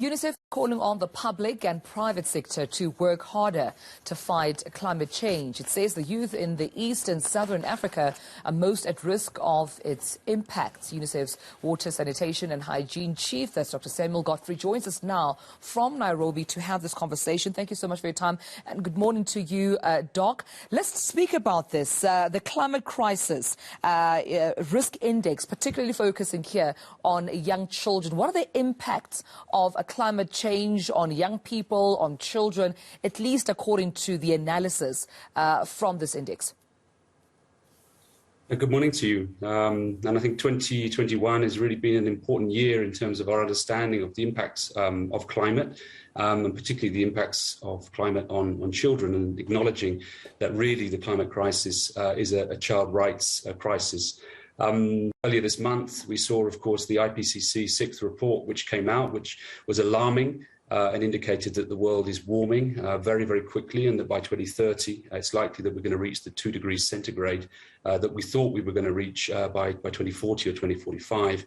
Unicef calling on the public and private sector to work harder to fight climate change. It says the youth in the East and Southern Africa are most at risk of its impacts. Unicef's Water, Sanitation and Hygiene Chief, that's Dr. Godfrey, joins us now from Nairobi to have this conversation. Thank you so much for your time and good morning to you, Doc. Let's speak about this, the climate crisis risk index, particularly focusing here on young children. What are the impacts of climate change on young people, on children, at least according to the analysis from this index? Good morning to you. And I think 2021 has really been an important year in terms of our understanding of the impacts of climate, and particularly the impacts of climate on children, and acknowledging that really the climate crisis is a child rights crisis. Earlier this month, we saw, of course, the IPCC sixth report, which came out, which was alarming and indicated that the world is warming very, very quickly, and that by 2030, it's likely that we're going to reach the 2 degrees centigrade that we thought we were going to reach by 2040 or 2045.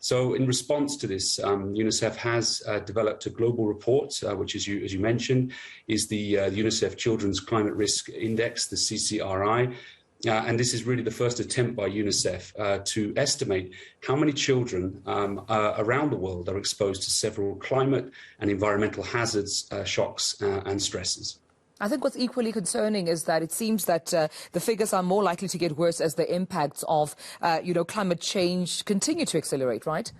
So in response to this, UNICEF has developed a global report, which, as you mentioned, is the UNICEF Children's Climate Risk Index, the CCRI. And this is really the first attempt by UNICEF to estimate how many children around the world are exposed to several climate and environmental hazards, shocks and stresses. I think what's equally concerning is that it seems that the figures are more likely to get worse as the impacts of, climate change continue to accelerate, right?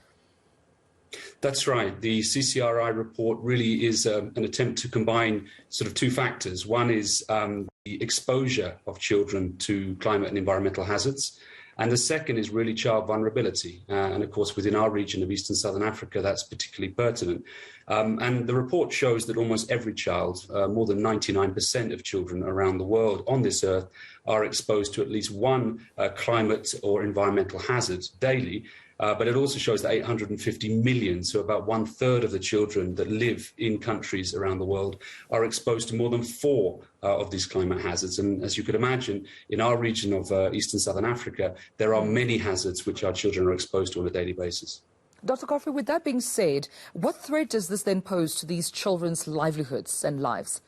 That's right. The CCRI report really is an attempt to combine sort of two factors. One is the exposure of children to climate and environmental hazards. And the second is really child vulnerability. And of course, within our region of East and Southern Africa, that's particularly pertinent. And the report shows that almost every child, more than 99% of children around the world on this earth, are exposed to at least one climate or environmental hazard daily. But it also shows that 850 million, so about 1/3 of the children that live in countries around the world, are exposed to more than 4 of these climate hazards. And as you could imagine, in our region of East and Southern Africa, there are many hazards which our children are exposed to on a daily basis. Dr. Godfrey, with that being said, what threat does this then pose to these children's livelihoods and lives?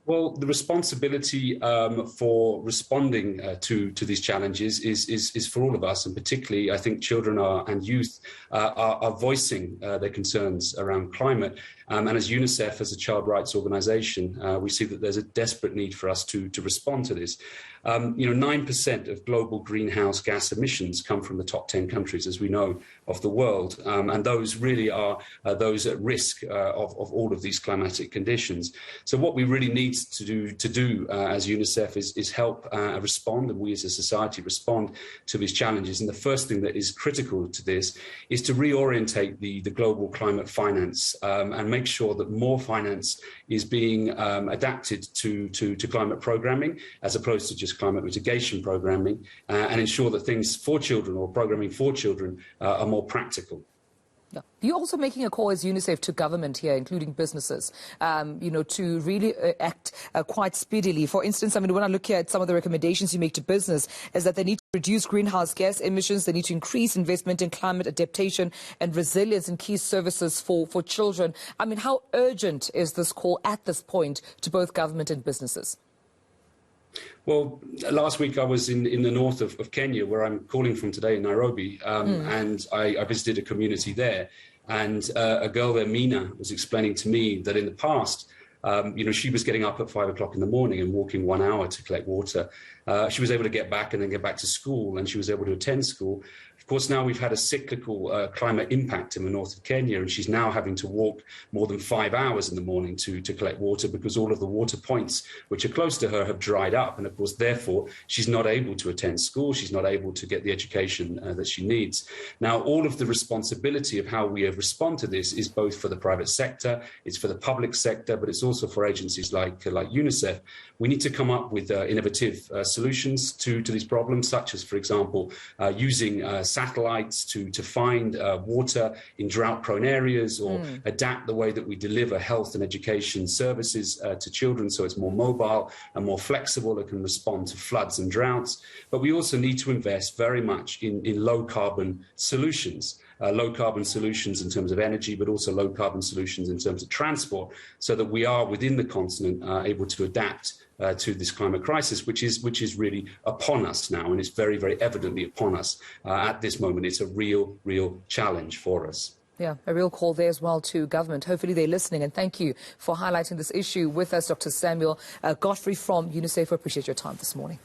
Well, the responsibility for responding to these challenges is for all of us, and particularly I think children and youth are voicing their concerns around climate. And as UNICEF, as a child rights organisation, we see that there's a desperate need for us to respond to this. 9% of global greenhouse gas emissions come from the top 10 countries, as we know, of the world. And those really are those at risk of all of these climatic conditions. So what we really need to do as UNICEF is help respond, and we as a society respond to these challenges. And the first thing that is critical to this is to reorientate the global climate finance and make sure that more finance is being adapted to climate programming, as opposed to just climate mitigation programming, and ensure that things for children or programming for children are more practical. Yeah. You're also making a call as UNICEF to government here, including businesses, to really act quite speedily. For instance, when I look here at some of the recommendations you make to business, is that they need to reduce greenhouse gas emissions, they need to increase investment in climate adaptation and resilience in key services for children. How urgent is this call at this point to both government and businesses? Well, last week I was in the north of Kenya, where I'm calling from today in Nairobi, and I visited a community there. And a girl there, Mina, was explaining to me that in the past, she was getting up at 5 o'clock in the morning and walking 1 hour to collect water. She was able to get back and then get back to school, and she was able to attend school. Of course, now we've had a cyclical climate impact in the north of Kenya, and she's now having to walk more than 5 hours in the morning to collect water, because all of the water points which are close to her have dried up. And of course, therefore, she's not able to attend school. She's not able to get the education that she needs. Now, all of the responsibility of how we respond to this is both for the private sector, it's for the public sector, but it's also for agencies like UNICEF. We need to come up with innovative solutions to these problems, such as, for example, using satellites to find water in drought-prone areas, or adapt the way that we deliver health and education services to children so it's more mobile and more flexible. It can respond to floods and droughts. But we also need to invest very much in low-carbon solutions. low-carbon solutions in terms of energy, but also low-carbon solutions in terms of transport, so that we are within the continent able to adapt to this climate crisis, which is really upon us now, and it's very, very evidently upon us at this moment. It's a real challenge for us. Yeah, a real call there as well to government. Hopefully they're listening, and thank you for highlighting this issue with us, Dr. Samuel Godfrey from Unicef. I appreciate your time this morning.